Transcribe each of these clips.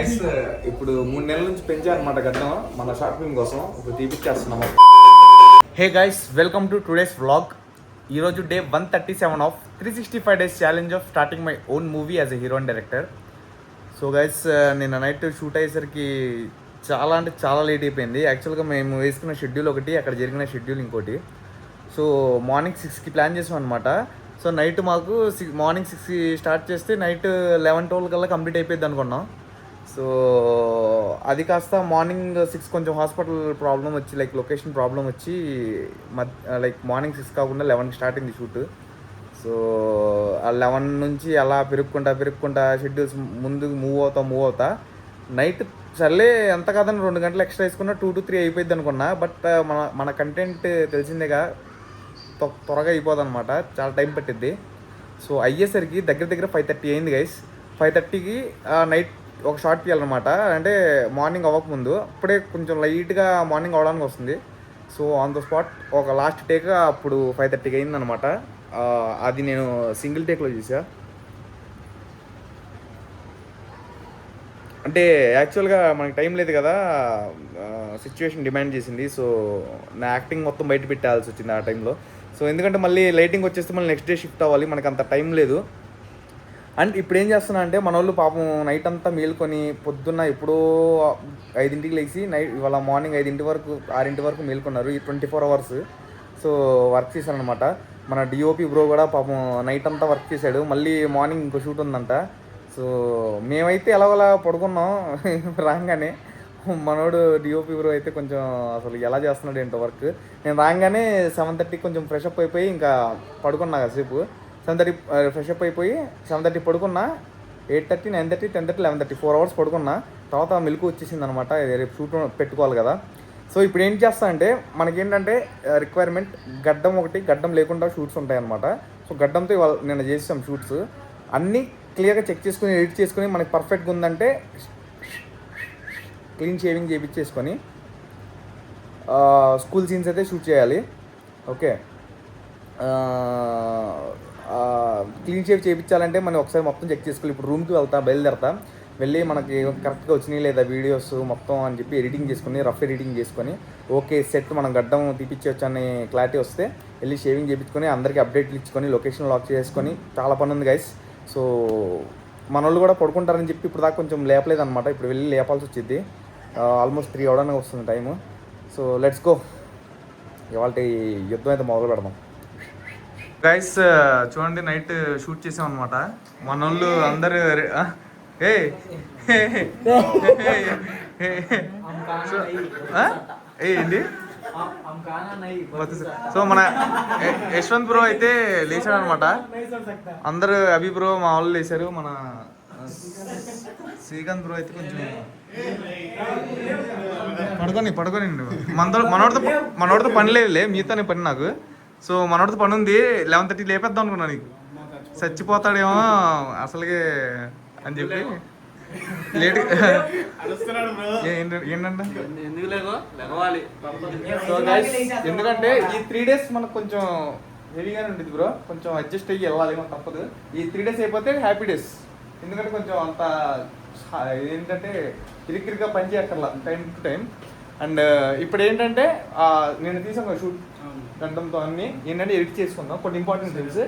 ఇప్పుడు 3 నెలల నుంచి పెంచారనమాట గడ్డం మన షార్ట్ ఫిల్మ్ కోసం ఇప్పుడు తీపిచ్చేస్తున్నాము. Hey guys, welcome to today's vlog. ఈరోజు day 137 of 365 days challenge of starting my own movie as a hero and director. So guys, నిన్న నైట్ షూట్ అయ్యేసరికి చాలా అంటే చాలా లేట్ అయిపోయింది. యాక్చువల్గా మేము వేసుకున్న షెడ్యూల్ ఒకటి, అక్కడ జరిగిన షెడ్యూల్ ఇంకోటి. సో మార్నింగ్ 6కి ప్లాన్ చేసాం అనమాట. సో నైట్ మాకు మార్నింగ్ 6కి స్టార్ట్ చేస్తే నైట్ 11-12 కల్లా కంప్లీట్ అయిపోయింది అనుకున్నాం. సో అది కాస్త మార్నింగ్ 6 కొంచెం హాస్పిటల్ ప్రాబ్లం వచ్చి, లైక్ లొకేషన్ ప్రాబ్లం వచ్చి లైక్ మార్నింగ్ 6 కాకుండా 11కి స్టార్ట్ అయింది షూట్. సో ఆ 11 నుంచి అలా పెరుగుకుంటా షెడ్యూల్స్ ముందుకు మూవ్ అవుతా నైట్ సర్లే ఎంత కాదని 2 గంటలు ఎక్స్ట్రా వేసుకున్నా 2 to 3 అయిపోయింది అనుకున్నా. బట్ మన కంటెంట్ తెలిసిందేగా, త్వరగా అయిపోదు అనమాట, చాలా టైం పట్టిద్ది. సో అయ్యేసరికి దగ్గర 5:30 అయింది గైస్. 5:30కి నైట్ ఒక షార్ట్ తీయాలన్నమాట. అంటే మార్నింగ్ అవ్వకముందు అప్పుడే కొంచెం లైట్గా మార్నింగ్ అవడానికి వస్తుంది. సో ఆన్ ద స్పాట్ ఒక లాస్ట్ టేక్ అప్పుడు 5:30కి అయిందనమాట. అది నేను సింగిల్ టేక్లో చేసా. అంటే యాక్చువల్గా మనకి టైం లేదు కదా, సిచ్యువేషన్ డిమాండ్ చేసింది. సో నా యాక్టింగ్ మొత్తం బయట పెట్టాల్సి వచ్చింది ఆ టైంలో. సో ఎందుకంటే మళ్ళీ లైటింగ్ వచ్చేస్తే మళ్ళీ నెక్స్ట్ డే షిఫ్ట్ అవ్వాలి, మనకు అంత టైం లేదు. అండ్ ఇప్పుడు ఏం చేస్తున్నా అంటే, మన వాళ్ళు పాపం నైట్ అంతా మేల్కొని పొద్దున్న ఎప్పుడో 5ంటికి లేచి ఇవాళ మార్నింగ్ 5 వరకు 6 వరకు మేల్కొన్నారు. ఈ 24 అవర్స్ సో వర్క్ చేశారనమాట. మన డిఓపి బ్రో కూడా పాపం నైట్ అంతా వర్క్ చేశాడు. మళ్ళీ మార్నింగ్ ఇంకో షూట్ ఉందంట. సో మేమైతే ఎలాగోలా పడుకున్నాం. రాగానే మనోడు డిఓపి బ్రో అయితే కొంచెం అసలు ఎలా చేస్తున్నాడు ఏంటో వర్క్. నేను రాగానే 7:30 కొంచెం ఫ్రెష్ అప్ అయిపోయి ఇంకా పడుకున్నా కాసేపు. 7:30 ఫ్రెష్ అప్ అయిపోయి 7:30 పడుకున్నా. 8:30, 9:30, 10:30, 11:30 4 అవర్స్ పడుకున్నా. తర్వాత మెలకు వచ్చేసింది అనమాట. రేపు షూట్ పెట్టుకోవాలి కదా. సో ఇప్పుడు ఏం చేస్తా అంటే, మనకేంటంటే రిక్వైర్మెంట్ గడ్డం లేకుండా షూట్స్ ఉంటాయి అనమాట. సో గడ్డంతో ఇవాళ నిన్న చేసాం షూట్స్. అన్నీ క్లియర్గా చెక్ చేసుకుని ఎడిట్ చేసుకుని మనకి పర్ఫెక్ట్గా ఉందంటే క్లీన్ షేవింగ్ చేయించేసుకొని స్కూల్ సీన్స్ అయితే షూట్ చేయాలి. ఓకే, క్లీన్ షేవ్ చేయించాలంటే మనం ఒకసారి మొత్తం చెక్ చేసుకోవాలి. ఇప్పుడు రూమ్కి బయలుదేరతా, వెళ్ళి మనకి కరెక్ట్గా వచ్చినాయి లేదా వీడియోస్ మొత్తం అని చెప్పి ఎడిటింగ్ చేసుకుని, రఫ్ ఎడిటింగ్ చేసుకొని, ఓకే సెట్ మనం గడ్డం తీపిచ్చవచ్చు అనే క్లారిటీ వస్తే వెళ్ళి షేవింగ్ చేయించుకొని అందరికీ అప్డేట్లు ఇచ్చుకొని లొకేషన్ లాక్ చేసుకొని చాలా పని ఉంది గైస్. సో మన వాళ్ళు కూడా పడుకుంటారని చెప్పి ఇప్పుడు దాకా కొంచెం లేపలేదు అనమాట. ఇప్పుడు వెళ్ళి లేపాల్సి వచ్చింది. ఆల్మోస్ట్ 3 అవడానికి వస్తుంది టైము. సో లెట్స్ గో, ఇవాళ యుద్ధం అయితే మొదలు పెడదాం గైస్. చూడండి, నైట్ షూట్ చేసాం అనమాట. మన వాళ్ళు అందరు ఏంటి. సో మన యశ్వంత్ బ్రో అయితే లేచాడు అనమాట. అందరు అభి బ్రో మా వాళ్ళు లేచారు. మన శ్రీకాంత్ బ్రో అయితే కొంచెం పడుకొని మనోడితో పని లేదులే, మీతోనే పని నాకు. సో మనోడితో పని ఉంది. 11:30 లేపేద్దాం అనుకున్నా, నీకు చచ్చిపోతాడేమో అసలుగే అని చెప్పి లేట్ ఏంటంటే. సో గైస్, ఎందుకంటే ఈ 3 days మనకు కొంచెం హెవీగానే ఉంటుంది బ్రో, కొంచెం అడ్జస్ట్ అయ్యి వెళ్ళాలి, తప్పదు. ఈ 3 days అయిపోతే హ్యాపీ డేస్. ఎందుకంటే కొంచెం అంత ఏంటంటే ఇరిక్కిరిగా పని చేయక్కర్లా, టైం టు టైం. అండ్ ఇప్పుడు ఏంటంటే నేను తీసాను కదా షూట్ గంటంతో అన్నీ ఏంటంటే ఎడిట్ చేసుకుందాం. కొన్ని ఇంపార్టెంట్ థింగ్స్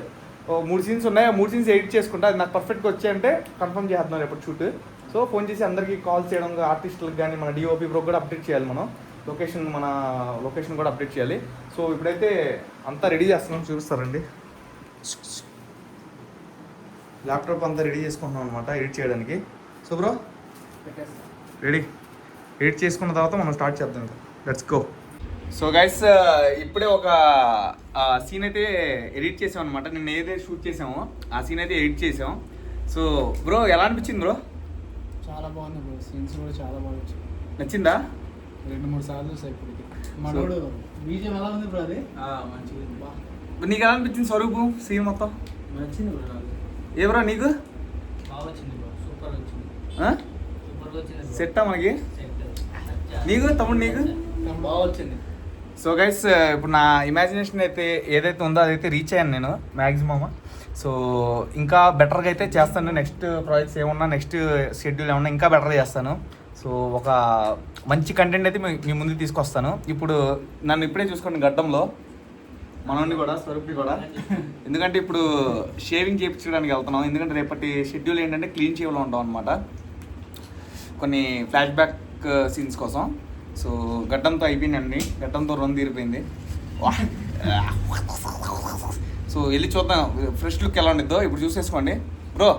3 scenes ఉన్నాయి. ఆ 3 scenes ఎడిట్ చేసుకుంటా. అది నాకు పర్ఫెక్ట్గా వచ్చాయంటే కన్ఫర్మ్ చేస్తున్నాను రేపు షూట్. సో ఫోన్ చేసి అందరికీ కాల్ చేయడం, ఆర్టిస్టులకు కానీ మన డిఓపి బ్రో కూడా అప్డేట్ చేయాలి. మనం మన లొకేషన్ కూడా అప్డేట్ చేయాలి. సో ఇప్పుడైతే అంతా రెడీ చేస్తున్నాం, చూపిస్తారండి. ల్యాప్టాప్ అంతా రెడీ చేసుకుంటున్నాం అనమాట ఎడిట్ చేయడానికి. సో బ్రో రెడీ, ఎడిట్ చేసుకున్న తర్వాత మనం స్టార్ట్ చేద్దాం. Let's go. సో గైస్, ఇప్పుడే ఒక సీన్ అయితే ఎడిట్ చేసాం అనమాట. నిన్న ఏదైతే షూట్ చేసామో ఆ సీన్ అయితే ఎడిట్ చేసాం. సో బ్రో ఎలా అనిపించింది బ్రో? చాలా బాగుంది బ్రో, సీన్స్ కూడా చాలా బాగా వచ్చింది. నచ్చిందా? 2-3 సార్లు చూసాయి ఇప్పటికి. మనోడు బీజిఎం ఎలా ఉంది బ్రో? అది మంచిగా. నీకు ఎలా అనిపించింది స్వరూపం సీన్ మొత్తం? నచ్చింది బ్రో నాకు. ఏ బ్రో నీకు? బాగా వచ్చింది బ్రో, సూపర్ వచ్చింది. సూపర్ వచ్చింది. సెట్టా మనకి? నీకు తమ్ముడు నీకు? బాగా వచ్చింది. సో గైస్, ఇప్పుడు నా ఇమాజినేషన్ అయితే ఏదైతే ఉందో అదైతే రీచ్ అయ్యాను నేను మ్యాక్సిమమ్. సో ఇంకా బెటర్గా అయితే చేస్తాను. నెక్స్ట్ ప్రాజెక్ట్స్ ఏమన్నా, నెక్స్ట్ షెడ్యూల్ ఏమన్నా ఇంకా బెటర్ చేస్తాను. సో ఒక మంచి కంటెంట్ అయితే మీ ముందుకు తీసుకొస్తాను. ఇప్పుడు నన్ను ఇప్పుడే చూసుకోండి గడ్డంలో మనోడిని కూడా, స్వరూప్ని కూడా. ఎందుకంటే ఇప్పుడు షేవింగ్ చేయించడానికి వెళ్తున్నాం. ఎందుకంటే రేపటి షెడ్యూల్ ఏంటంటే క్లీన్ షేవ్లో ఉంటాం అనమాట, కొన్ని ఫ్లాష్ బ్యాక్ సీన్స్ కోసం. సో గడ్డంతో అయిపోయిందండి, గడ్డంతో రొందు తీరిపోయింది. సో వెళ్ళి చూద్దాం ఫ్రెష్ లుక్ ఎలా ఉండిద్దో. ఇప్పుడు చూసేసుకోండి బ్రో.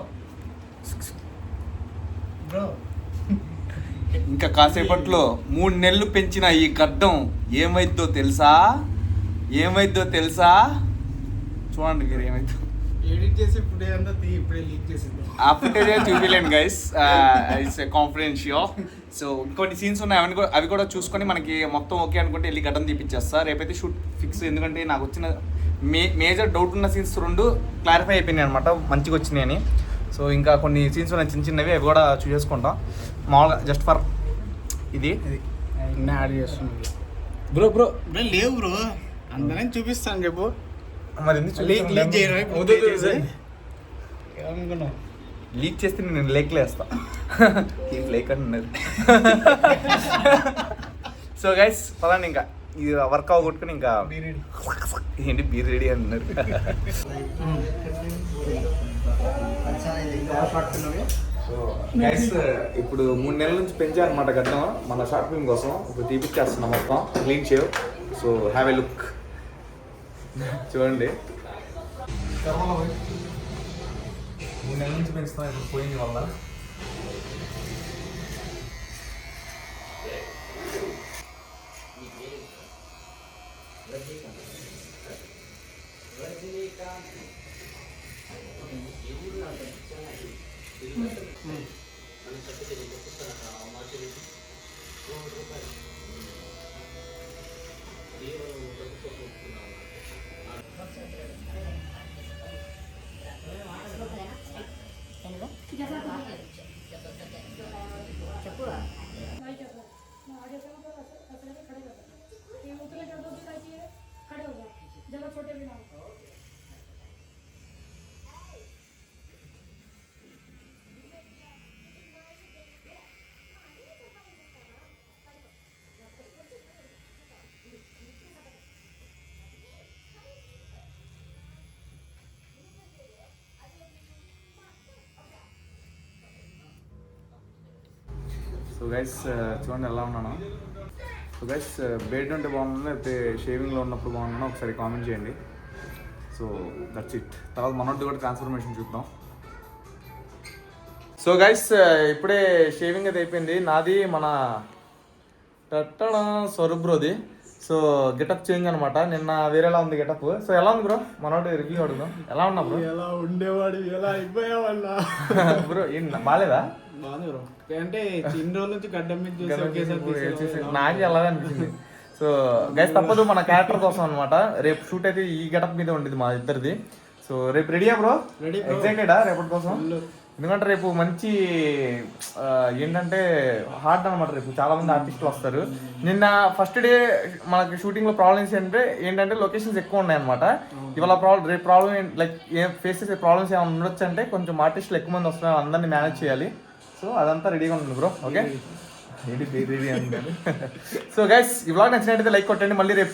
ఇంకా కాసేపట్లో 3 నెలలు పెంచిన ఈ గడ్డం ఏమైద్దో తెలుసా? చూడండి మీరు ఏమైద్దో. ఎడిట్ చేసి ఇప్పుడే లీక్ చేసింది. ఆ ఫుటేజ్ చూపించలేను గైస్, ఇట్స్ కాన్ఫిడెన్షియల్. సో ఇంకొన్ని సీన్స్ ఉన్నాయి, అవి కూడా చూసుకొని మనకి మొత్తం ఓకే అనుకుంటే వెళ్ళి గడ్డం తీపిచ్చేస్తా. రేపైతే షూట్ ఫిక్స్. ఎందుకంటే నాకు వచ్చిన మేజర్ డౌట్ ఉన్న సీన్స్ 2 క్లారిఫై అయిపోయినాయి అనమాట, మంచిగా వచ్చినాయి అని. సో ఇంకా కొన్ని సీన్స్ ఉన్నాయి చిన్న చిన్నవి, అవి కూడా చూసేసుకుంటాం మామూలుగా జస్ట్ ఫర్ ఇది యాడ్ చేస్తున్నాను. బ్రో లేవు బ్రో, అందరం చూపిస్తాను రేపు. మరి లీక్ చేస్తే నేను లేక్లో వేస్తా. లేక్ అంటున్నారు. సో గైస్ పదండి, ఇంకా ఇది వర్క్ అవ్వగొట్టుకుని ఇంకా ఏంటి బీర్ రెడీ అంటున్నారు. సో గైస్ ఇప్పుడు 3 నెలల నుంచి పెంచారనమాట గడ్డం మన షార్ట్ ఫిల్మ్ కోసం. ఇప్పుడు తీపిచ్చేస్తున్నాం మొత్తం clean shave. So have a look, చూడండి. 3 నెలల నుంచి పెంచుతాం, ఇప్పుడు పోయింది వల్ల. సో గైస్ చూడండి ఎలా ఉన్నాను. సో గైస్ బెడ్ ఉంటే బాగుంది లేకపోతే షేవింగ్లో ఉన్నప్పుడు బాగుంటుందో ఒకసారి కామెంట్ చేయండి. So that's it. తర్వాత మనోడి కూడా ట్రాన్స్ఫర్మేషన్ చూద్దాం. సో గైస్ ఇప్పుడే షేవింగ్ అయితే అయిపోయింది నాది, మన స్వరూప్ బ్రోది. సో గెటప్ చేంజ్ అనమాట. నిన్న వేరేలా ఉంది గెటప్. సో ఎలా ఉంది బ్రో? మనోడు రివ్యూ అడుగుదాం. ఎలా ఉన్నా బ్రో? ఎలా ఉండేవాడు, ఎలా అయిపోయావాళ్ళ బ్రో ఏం బాగాలేదా? బాగుంది బ్రో, అంటే ఇన్ని రోజుల నుంచి గడ్డం మీద నాకు అలాగే అనిపించింది. సో గైస్ తప్పదు, మన క్యారెక్టర్ కోసం అనమాట. రేపు షూట్ అయితే ఈ గెటప్ మీద ఉండేది మా ఇద్దరిది. సో రేపు రెడీయా బ్రో? రెడీ. ఎక్సైటెడా రేపటి కోసం? ఎందుకంటే రేపు మంచి ఏంటంటే హార్డ్ అనమాట. రేపు చాలా మంది ఆర్టిస్టులు వస్తారు. నిన్న ఫస్ట్ డే మనకి షూటింగ్లో ప్రాబ్లమ్స్ ఏంటంటే లొకేషన్స్ ఎక్కువ ఉన్నాయన్నమాట. ఇవాళ రేపు ప్రాబ్లం లైక్ ఏం ఫేస్ చేసే ప్రాబ్లమ్స్ ఏమైనా ఉండొచ్చు అంటే కొంచెం ఆర్టిస్టులు ఎక్కువ మంది వస్తున్నారు, అందరినీ మేనేజ్ చేయాలి. సో అదంతా రెడీగా ఉంటుంది బ్రో. ఓకే రెడీ అంటారు. సో గైస్ ఈ వ్లాగ్ నచ్చినట్టయితే లైక్ కొట్టండి. మళ్ళీ రేపు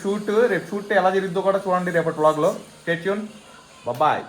షూట్ ఎలా జరిగిద్దో కూడా చూడండి రేపటి వ్లాగ్లో. Stay tune. బాయ్.